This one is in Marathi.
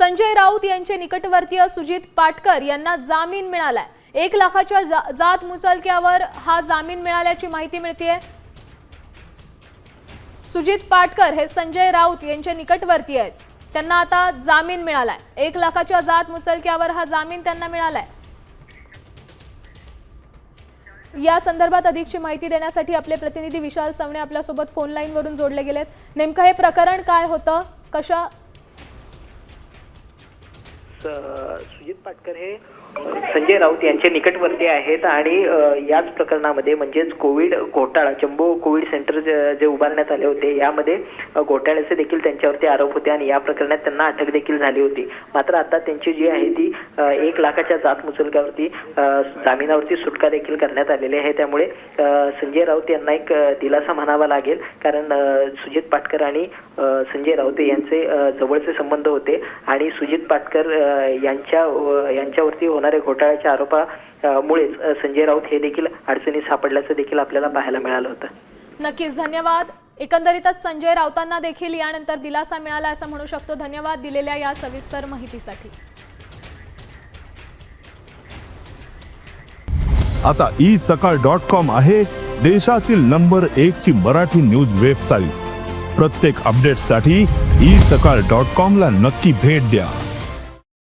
संजय राऊत यांचे निकटवर्तीय सुजित पाटकर यांना जामीन मिळालाय। 1 लाखाच्या जात मुचलक्यावर हा जामीन मिळाल्याची माहिती मिळतेय। सुजित पाटकर हे संजय राऊत यांचे निकटवर्ती आहेत, त्यांना आता जामीन मिळालाय। 1 लाखाच्या जात मुचलक्यावर हा जामीन त्यांना मिळालाय। या संदर्भात अधिकची माहिती देण्यासाठी आपले प्रतिनिधी विशाल सवणे आपल्या सोबत फोन लाईन वरून जोडले गेलेत। नेमकं हे प्रकरण काय होतं, कशा सुजित पाटकर हे संजय राऊत यांचे निकटवर्ती आहेत आणि याच प्रकरणामध्ये म्हणजेच कोविड घोटाळा, जम्बो कोविड सेंटर जे उभारण्यात आले होते यामध्ये घोटाळ्याचे देखील त्यांच्यावरती आरोप होते आणि या प्रकरणात त्यांना अटक देखील झाली होती। मात्र आता त्यांची जी आहे ती 1 लाखाच्या जात मुचलक्यावरती जामिनावरती सुटका देखील करण्यात आलेली आहे। त्यामुळे संजय राऊत यांना एक दिलासा म्हणावा लागेल, कारण सुजित पाटकर आणि संजय राऊत यांचे जवळचे संबंध होते आणि सुजित पाटकर यांच्यावरती होणाऱ्या घोटाळ्याच्या आरोपामुळे संजय राऊत हे देखील अडचणीत सापडल्याचं देखील आपल्याला पाहायला मिळालं होतं। नक्कीच, धन्यवाद। एकंदरीतच संजय राऊतांना देखील यानंतर दिलासा मिळाला असं म्हणू शकतो। धन्यवाद दिलेल्या या सविस्तर माहितीसाठी। आता isakal.com आहे देशातील नंबर 1 ची मराठी न्यूज वेबसाईट। प्रत्येक अपडेटसाठी isakal.com ला नक्की भेट द्या।